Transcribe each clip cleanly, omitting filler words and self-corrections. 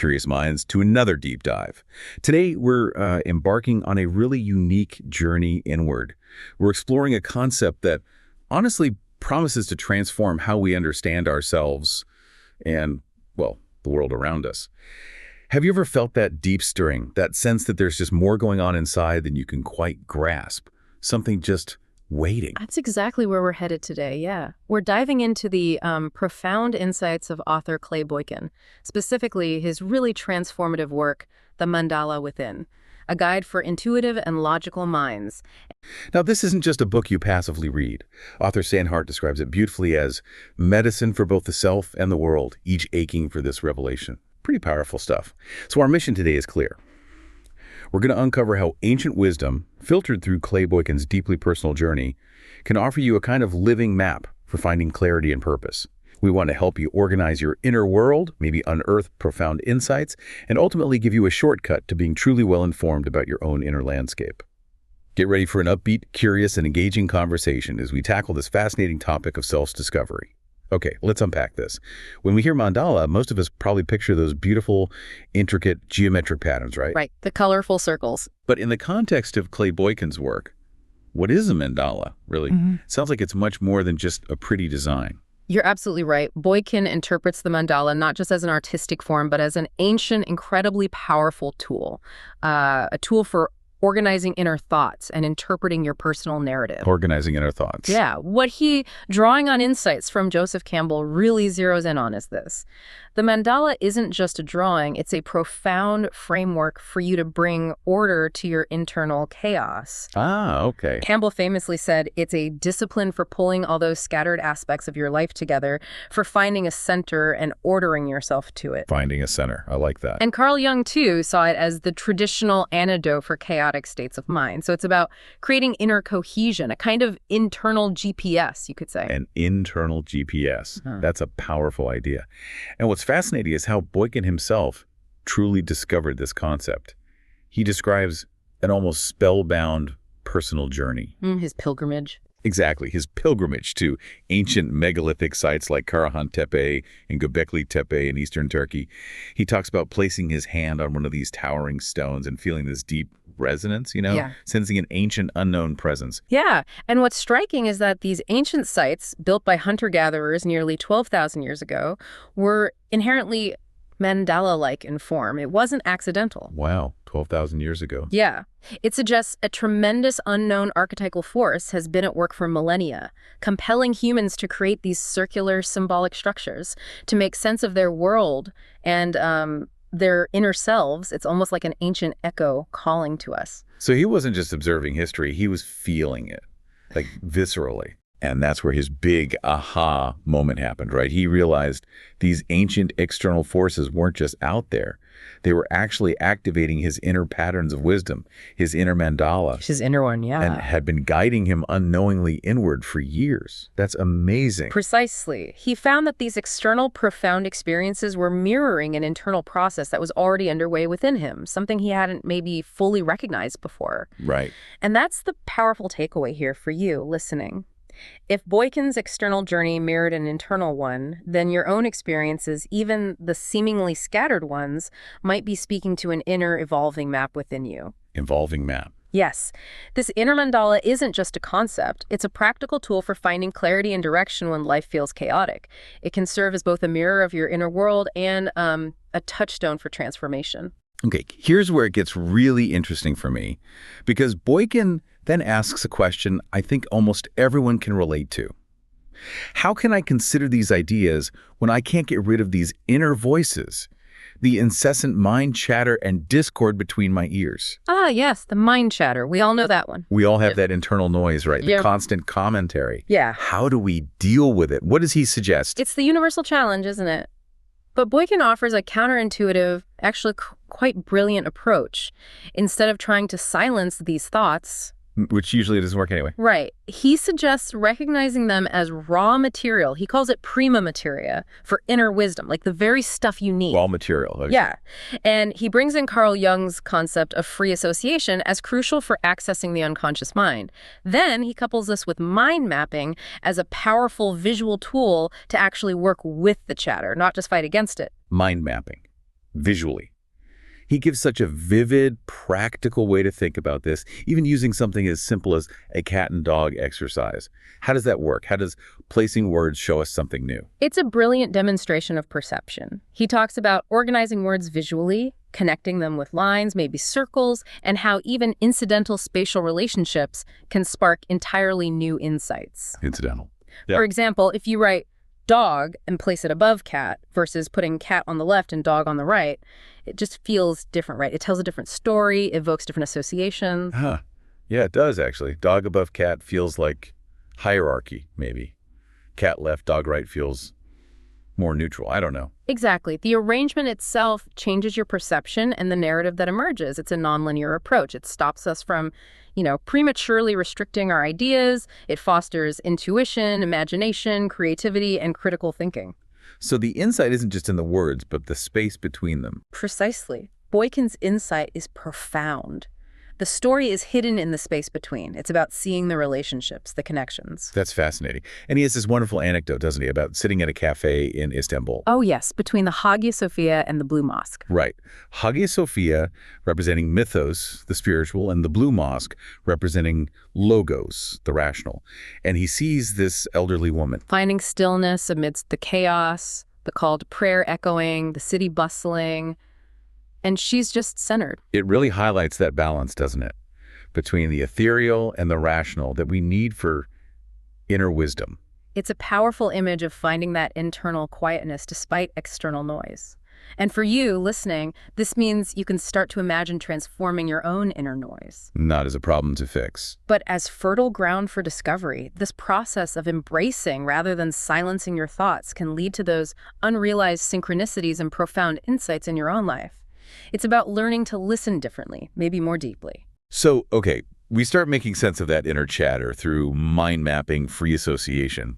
Curious minds to another deep dive. Today, we're embarking on a really unique journey inward. We're exploring a concept that honestly promises to transform how we understand ourselves and, well, the world around us. Have you ever felt that deep stirring, that sense that there's just more going on inside than you can quite grasp? Something just waiting. That's exactly where we're headed today, yeah. We're diving into the profound insights of author Clay Boykin, specifically his really transformative work, The Mandala Within, a guide for intuitive and logical minds. Now, this isn't just a book you passively read. Author Sandhart describes it beautifully as medicine for both the self and the world, each aching for this revelation. Pretty powerful stuff. So our mission today is clear. We're going to uncover how ancient wisdom, filtered through Clay Boykin's deeply personal journey, can offer you a kind of living map for finding clarity and purpose. We want to help you organize your inner world, maybe unearth profound insights, and ultimately give you a shortcut to being truly well-informed about your own inner landscape. Get ready for an upbeat, curious, and engaging conversation as we tackle this fascinating topic of self-discovery. Okay, let's unpack this. When we hear mandala, most of us probably picture those beautiful, intricate geometric patterns, right? Right, the colorful circles. But in the context of Clay Boykin's work, what is a mandala, really? Sounds like it's much more than just a pretty design. You're absolutely right. Boykin interprets the mandala not just as an artistic form, but as an ancient, incredibly powerful tool. A tool for organizing inner thoughts and interpreting your personal narrative. Organizing inner thoughts. Yeah. What he, drawing on insights from Joseph Campbell, really zeroes in on is this. The mandala isn't just a drawing, it's a profound framework for you to bring order to your internal chaos. Ah, okay. Campbell famously said it's a discipline for pulling all those scattered aspects of your life together, for finding a center and ordering yourself to it. Finding a center. I like that. And Carl Jung, too, saw it as the traditional antidote for chaotic states of mind. So it's about creating inner cohesion, a kind of internal GPS, you could say. An internal GPS. That's a powerful idea. And what's fascinating is how Boykin himself truly discovered this concept. He describes an almost spellbound personal journey. His pilgrimage. Exactly, his pilgrimage to ancient megalithic sites like Karahan Tepe and Göbekli Tepe in eastern Turkey. He talks about placing his hand on one of these towering stones and feeling this deep resonance, sensing an ancient unknown presence. Yeah, and what's striking is that these ancient sites, built by hunter-gatherers nearly 12,000 years ago, were inherently mandala-like in form. It wasn't accidental. Wow, 12,000 years ago. Yeah. It suggests a tremendous unknown archetypal force has been at work for millennia, compelling humans to create these circular symbolic structures to make sense of their world and their inner selves. It's almost like an ancient echo calling to us. So he wasn't just observing history, he was feeling it, like viscerally. And that's where his big aha moment happened, right? He realized these ancient external forces weren't just out there. They were actually activating his inner patterns of wisdom, his inner mandala. His inner one, yeah. And had been guiding him unknowingly inward for years. That's amazing. Precisely. He found that these external profound experiences were mirroring an internal process that was already underway within him, something he hadn't maybe fully recognized before. Right. And that's the powerful takeaway here for you listening. If Boykin's external journey mirrored an internal one, then your own experiences, even the seemingly scattered ones, might be speaking to an inner evolving map within you. Evolving map. Yes. This inner mandala isn't just a concept. It's a practical tool for finding clarity and direction when life feels chaotic. It can serve as both a mirror of your inner world and a touchstone for transformation. Okay, here's where it gets really interesting for me, because Boykin then asks a question I think almost everyone can relate to. How can I consider these ideas when I can't get rid of these inner voices, the incessant mind chatter and discord between my ears? Ah, yes, the mind chatter. We all know that one. We all have that internal noise, right? The constant commentary. Yeah. How do we deal with it? What does he suggest? It's the universal challenge, isn't it? But Boykin offers a counterintuitive, actually quite brilliant approach. Instead of trying to silence these thoughts, which usually doesn't work anyway. Right. He suggests recognizing them as raw material. He calls it prima materia for inner wisdom, like the very stuff you need. Raw material. Okay. Yeah. And he brings in Carl Jung's concept of free association as crucial for accessing the unconscious mind. Then he couples this with mind mapping as a powerful visual tool to actually work with the chatter, not just fight against it. Mind mapping. visually. He gives such a vivid, practical way to think about this, even using something as simple as a cat and dog exercise. How does that work? How does placing words show us something new? It's a brilliant demonstration of perception. He talks about organizing words visually, connecting them with lines, maybe circles, and how even incidental spatial relationships can spark entirely new insights. Incidental. Yeah. For example, if you write dog and place it above cat versus putting cat on the left and dog on the right, it just feels different, right? It tells a different story, evokes different associations. Huh. Yeah, it does, actually. Dog above cat feels like hierarchy, maybe. Cat left, dog right feels more neutral. I don't know. Exactly. The arrangement itself changes your perception and the narrative that emerges. It's a nonlinear approach. It stops us from, prematurely restricting our ideas. It fosters intuition, imagination, creativity, and critical thinking. So the insight isn't just in the words, but the space between them. Precisely. Boykin's insight is profound. The story is hidden in the space between. It's about seeing the relationships, the connections. That's fascinating. And he has this wonderful anecdote, doesn't he, about sitting at a cafe in Istanbul. Oh, yes, between the Hagia Sophia and the Blue Mosque. Right. Hagia Sophia representing mythos, the spiritual, and the Blue Mosque representing logos, the rational. And he sees this elderly woman. Finding stillness amidst the chaos, the call to prayer echoing, the city bustling. And she's just centered. It really highlights that balance, doesn't it? Between the ethereal and the rational that we need for inner wisdom. It's a powerful image of finding that internal quietness despite external noise. And for you, listening, this means you can start to imagine transforming your own inner noise. Not as a problem to fix, but as fertile ground for discovery. This process of embracing rather than silencing your thoughts can lead to those unrealized synchronicities and profound insights in your own life. It's about learning to listen differently, maybe more deeply. So, okay, we start making sense of that inner chatter through mind mapping, free association.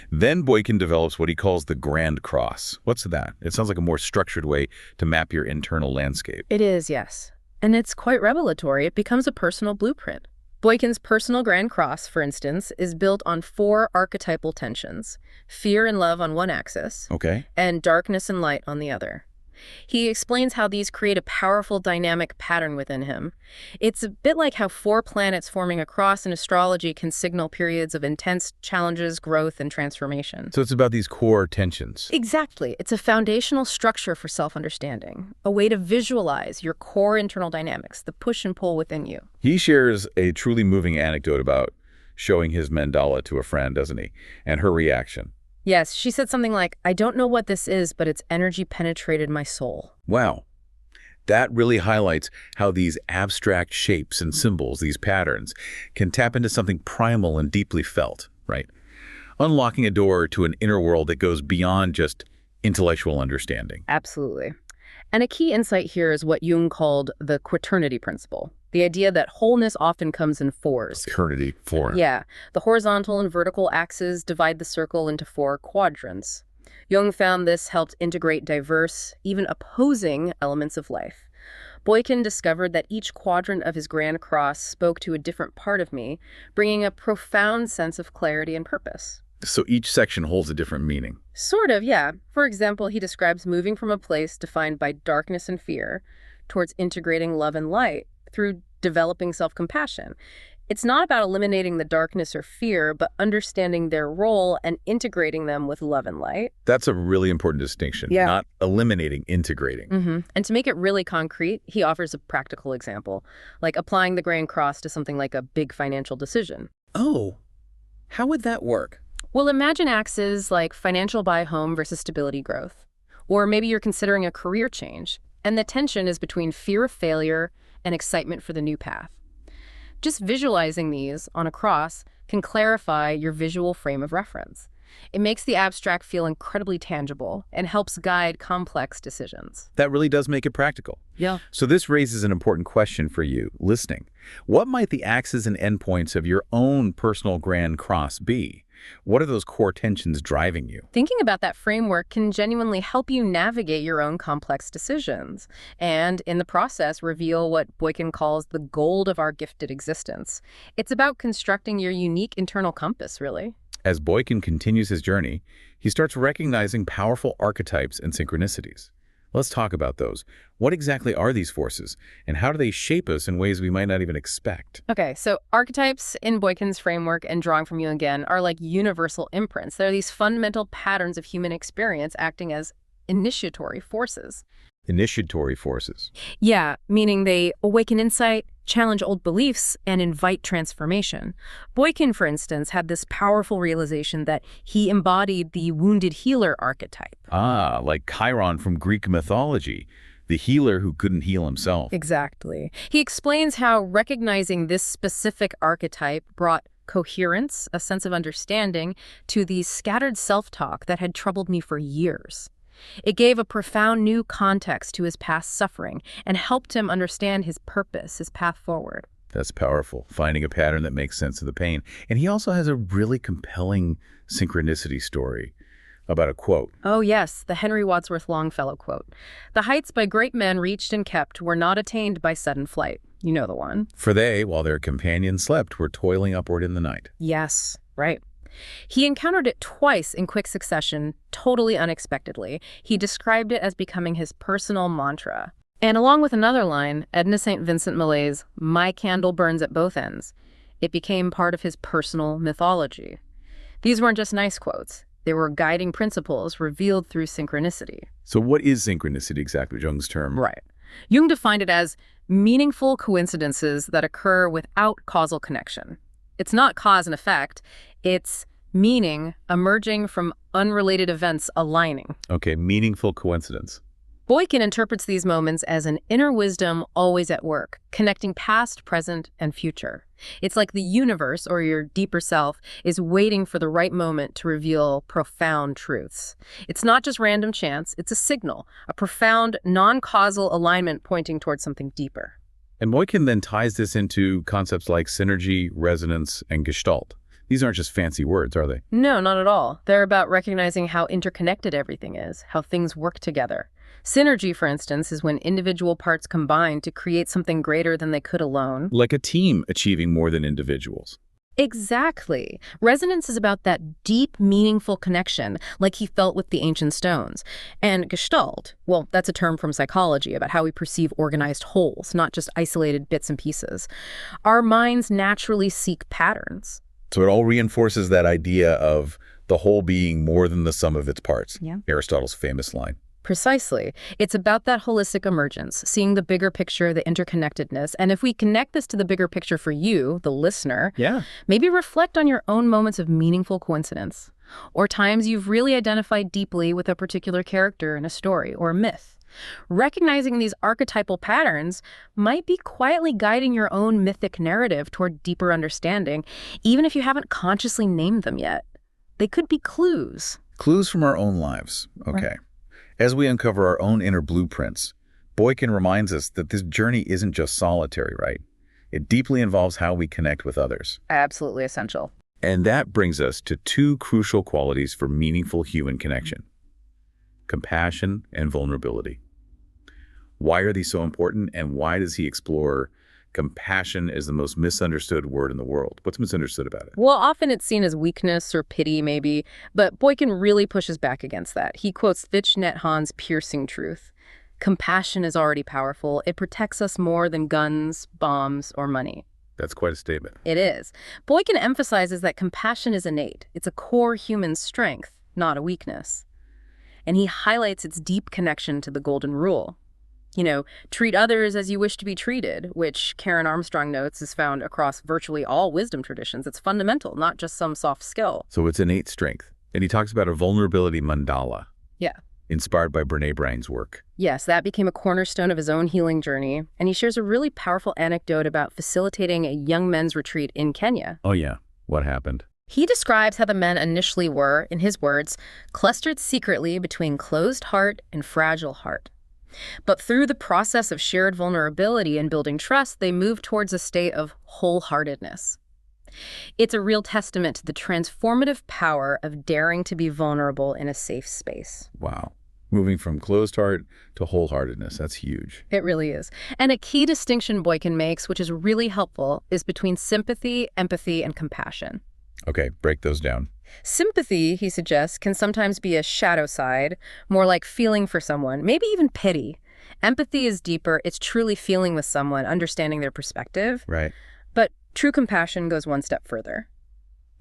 Then Boykin develops what he calls the Grand Cross. What's that? It sounds like a more structured way to map your internal landscape. It is, yes. And it's quite revelatory. It becomes a personal blueprint. Boykin's personal Grand Cross, for instance, is built on 4 archetypal tensions: fear and love on one axis, Okay. and darkness and light on the other. He explains how these create a powerful dynamic pattern within him. It's a bit like how 4 planets forming a cross in astrology can signal periods of intense challenges, growth, and transformation. So it's about these core tensions. Exactly. It's a foundational structure for self-understanding, a way to visualize your core internal dynamics, the push and pull within you. He shares a truly moving anecdote about showing his mandala to a friend, doesn't he? And her reaction. Yes, she said something like, "I don't know what this is, but its energy penetrated my soul." Wow. That really highlights how these abstract shapes and symbols, these patterns, can tap into something primal and deeply felt, right? Unlocking a door to an inner world that goes beyond just intellectual understanding. Absolutely. And a key insight here is what Jung called the quaternity principle, the idea that wholeness often comes in 4s. Quaternity, 4. Yeah, the horizontal and vertical axes divide the circle into 4 quadrants. Jung found this helped integrate diverse, even opposing elements of life. Boykin discovered that each quadrant of his Grand Cross spoke to a different part of me, bringing a profound sense of clarity and purpose. So each section holds a different meaning. Sort of, yeah. For example, he describes moving from a place defined by darkness and fear towards integrating love and light through developing self-compassion. It's not about eliminating the darkness or fear, but understanding their role and integrating them with love and light. That's a really important distinction. Yeah. Not eliminating, integrating. And to make it really concrete, he offers a practical example, like applying the Grand Cross to something like a big financial decision. Oh, how would that work? Well, imagine axes like financial buy home versus stability growth. Or maybe you're considering a career change, and the tension is between fear of failure and excitement for the new path. Just visualizing these on a cross can clarify your visual frame of reference. It makes the abstract feel incredibly tangible and helps guide complex decisions. That really does make it practical. Yeah. So this raises an important question for you, listening. What might the axes and endpoints of your own personal Grand Cross be? What are those core tensions driving you? Thinking about that framework can genuinely help you navigate your own complex decisions and, in the process, reveal what Boykin calls the gold of our gifted existence. It's about constructing your unique internal compass, really. As Boykin continues his journey, he starts recognizing powerful archetypes and synchronicities. Let's talk about those. What exactly are these forces, and how do they shape us in ways we might not even expect? Okay, so archetypes in Boykin's framework and drawing from Jung again are like universal imprints. They're these fundamental patterns of human experience acting as initiatory forces. Initiatory forces. Yeah, meaning they awaken insight, challenge old beliefs, and invite transformation. Boykin, for instance, had this powerful realization that he embodied the wounded healer archetype. Ah, like Chiron from Greek mythology, the healer who couldn't heal himself. Exactly. He explains how recognizing this specific archetype brought coherence, a sense of understanding, to the scattered self-talk that had troubled me for years. It gave a profound new context to his past suffering and helped him understand his purpose, his path forward. That's powerful, finding a pattern that makes sense of the pain. And he also has a really compelling synchronicity story about a quote. Oh yes, the Henry Wadsworth Longfellow quote. "The heights by great men reached and kept were not attained by sudden flight." You know the one. For they, while their companions slept, were toiling upward in the night. Yes, right. He encountered it twice in quick succession, totally unexpectedly. He described it as becoming his personal mantra. And along with another line, Edna St. Vincent Millay's "My candle burns at both ends," it became part of his personal mythology. These weren't just nice quotes. They were guiding principles revealed through synchronicity. So what is synchronicity exactly, Jung's term? Right. Jung defined it as meaningful coincidences that occur without causal connection. It's not cause and effect. It's meaning emerging from unrelated events aligning. Okay, meaningful coincidence. Boykin interprets these moments as an inner wisdom always at work, connecting past, present, and future. It's like the universe, or your deeper self, is waiting for the right moment to reveal profound truths. It's not just random chance, it's a signal, a profound, non-causal alignment pointing towards something deeper. And Boykin then ties this into concepts like synergy, resonance, and gestalt. These aren't just fancy words, are they? No, not at all. They're about recognizing how interconnected everything is, how things work together. Synergy, for instance, is when individual parts combine to create something greater than they could alone. Like a team achieving more than individuals. Exactly. Resonance is about that deep, meaningful connection, like he felt with the ancient stones. And gestalt, well, that's a term from psychology about how we perceive organized wholes, not just isolated bits and pieces. Our minds naturally seek patterns. So it all reinforces that idea of the whole being more than the sum of its parts. Yeah. Aristotle's famous line. Precisely. It's about that holistic emergence, seeing the bigger picture, the interconnectedness. And if we connect this to the bigger picture for you, the listener, maybe reflect on your own moments of meaningful coincidence, or times you've really identified deeply with a particular character in a story or a myth. Recognizing these archetypal patterns might be quietly guiding your own mythic narrative toward deeper understanding, even if you haven't consciously named them yet. They could be clues. Clues from our own lives. Okay. Right. As we uncover our own inner blueprints, Boykin reminds us that this journey isn't just solitary, right? It deeply involves how we connect with others. Absolutely essential. And that brings us to two crucial qualities for meaningful human connection: compassion and vulnerability. Why are these so important, and why does he explore compassion as the most misunderstood word in the world? What's misunderstood about it? Well, often it's seen as weakness or pity, maybe, but Boykin really pushes back against that. He quotes Thich Nhat Hanh's piercing truth. Compassion is already powerful. It protects us more than guns, bombs, or money. That's quite a statement. It is. Boykin emphasizes that compassion is innate. It's a core human strength, not a weakness. And he highlights its deep connection to the golden rule. You know, treat others as you wish to be treated, which Karen Armstrong notes is found across virtually all wisdom traditions. It's fundamental, not just some soft skill. So it's innate strength. And he talks about a vulnerability mandala. Yeah. Inspired by Brené Brown's work. Yes, that became a cornerstone of his own healing journey. And he shares a really powerful anecdote about facilitating a young men's retreat in Kenya. Oh yeah, what happened? He describes how the men initially were, in his words, clustered secretly between closed heart and fragile heart. But through the process of shared vulnerability and building trust, they moved towards a state of wholeheartedness. It's a real testament to the transformative power of daring to be vulnerable in a safe space. Wow. Moving from closed heart to wholeheartedness, that's huge. It really is. And a key distinction Boykin makes, which is really helpful, is between sympathy, empathy, and compassion. Okay, break those down. Sympathy, he suggests, can sometimes be a shadow side, more like feeling for someone, maybe even pity. Empathy is deeper. It's truly feeling with someone, understanding their perspective. Right. But true compassion goes one step further.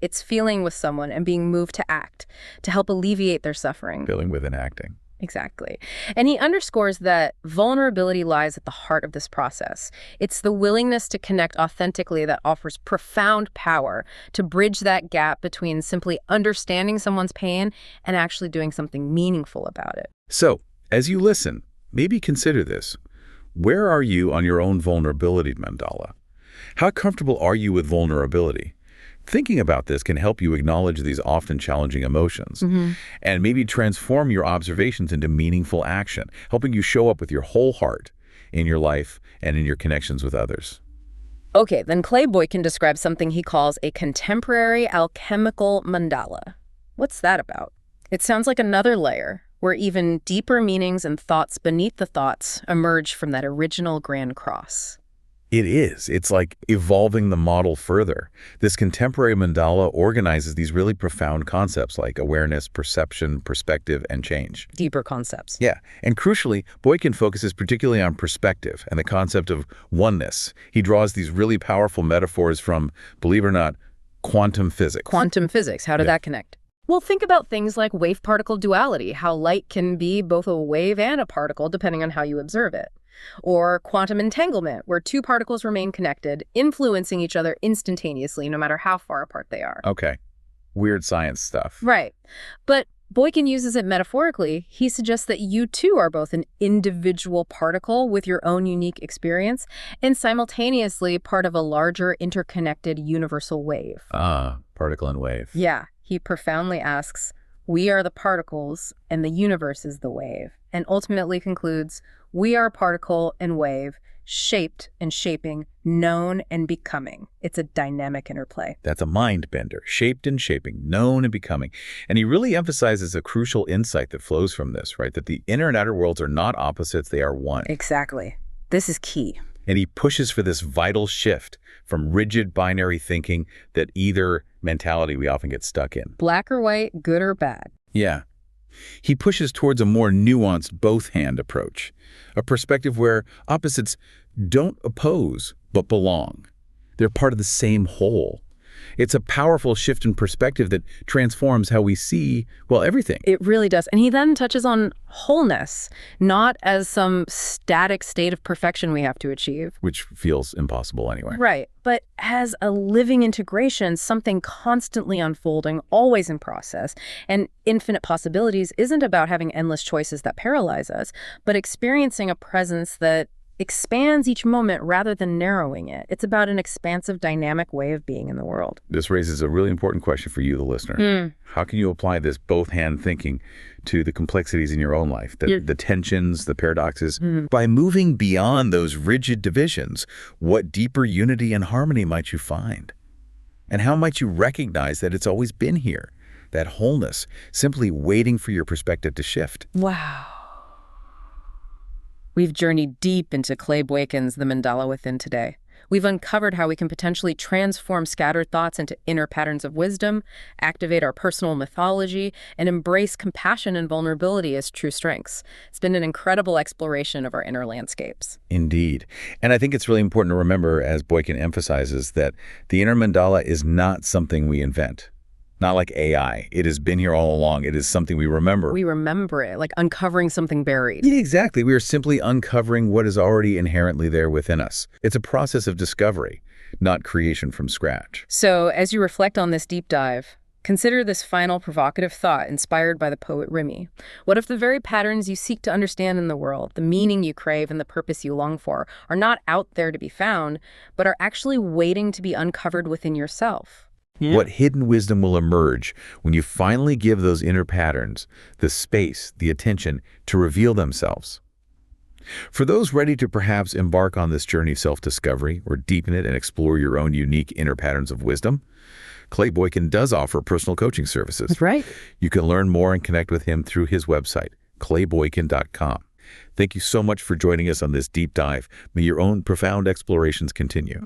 It's feeling with someone and being moved to act, to help alleviate their suffering. Feeling with and acting. Exactly. And he underscores that vulnerability lies at the heart of this process. It's the willingness to connect authentically that offers profound power to bridge that gap between simply understanding someone's pain and actually doing something meaningful about it. So, as you listen, maybe consider this. Where are you on your own vulnerability mandala? How comfortable are you with vulnerability? Thinking about this can help you acknowledge these often challenging emotions and maybe transform your observations into meaningful action, helping you show up with your whole heart in your life and in your connections with others. Okay, then Clay Boykin describes something he calls a contemporary alchemical mandala. What's that about? It sounds like another layer, where even deeper meanings and thoughts beneath the thoughts emerge from that original grand cross. It is. It's like evolving the model further. This contemporary mandala organizes these really profound concepts like awareness, perception, perspective, and change. Deeper concepts. Yeah, and crucially, Boykin focuses particularly on perspective and the concept of oneness. He draws these really powerful metaphors from, believe it or not, quantum physics. Quantum physics, how did that connect? Well, think about things like wave-particle duality, how light can be both a wave and a particle depending on how you observe it. Or quantum entanglement, where two particles remain connected, influencing each other instantaneously, no matter how far apart they are. Okay. Weird science stuff. Right. But Boykin uses it metaphorically. He suggests that you too are both an individual particle with your own unique experience and simultaneously part of a larger interconnected universal wave. Particle and wave. Yeah. He profoundly asks, we are the particles and the universe is the wave, and ultimately concludes, we are particle and wave, shaped and shaping, known and becoming. It's a dynamic interplay. That's a mind bender, shaped and shaping, known and becoming. And he really emphasizes a crucial insight that flows from this, right? That the inner and outer worlds are not opposites, they are one. Exactly. This is key. And he pushes for this vital shift from rigid binary thinking, that either mentality we often get stuck in. Black or white, good or bad. Yeah. He pushes towards a more nuanced both-hand approach, a perspective where opposites don't oppose but belong. They're part of the same whole. It's a powerful shift in perspective that transforms how we see, well, everything. It really does. And he then touches on wholeness, not as some static state of perfection we have to achieve. Which feels impossible anyway. Right. But as a living integration, something constantly unfolding, always in process. And infinite possibilities isn't about having endless choices that paralyze us, but experiencing a presence that expands each moment rather than narrowing it. It's about an expansive, dynamic way of being in the world. This raises a really important question for you, the listener. How can you apply this both-hand thinking to the complexities in your own life, the tensions, the paradoxes? By moving beyond those rigid divisions, what deeper unity and harmony might you find? And how might you recognize that it's always been here, that wholeness, simply waiting for your perspective to shift? Wow. We've journeyed deep into Clay Boykin's The Mandala Within today. We've uncovered how we can potentially transform scattered thoughts into inner patterns of wisdom, activate our personal mythology, and embrace compassion and vulnerability as true strengths. It's been an incredible exploration of our inner landscapes. Indeed. And I think it's really important to remember, as Boykin emphasizes, that the inner mandala is not something we invent. Not like AI. It has been here all along. It is something we remember. We remember it, like uncovering something buried. Yeah, exactly. We are simply uncovering what is already inherently there within us. It's a process of discovery, not creation from scratch. So, as you reflect on this deep dive, consider this final provocative thought inspired by the poet Rumi. What if the very patterns you seek to understand in the world, the meaning you crave and the purpose you long for, are not out there to be found, but are actually waiting to be uncovered within yourself? Yeah. What hidden wisdom will emerge when you finally give those inner patterns the space, the attention to reveal themselves? For those ready to perhaps embark on this journey of self-discovery or deepen it and explore your own unique inner patterns of wisdom, Clay Boykin does offer personal coaching services. That's right. You can learn more and connect with him through his website, clayboykin.com. Thank you so much for joining us on this deep dive. May your own profound explorations continue.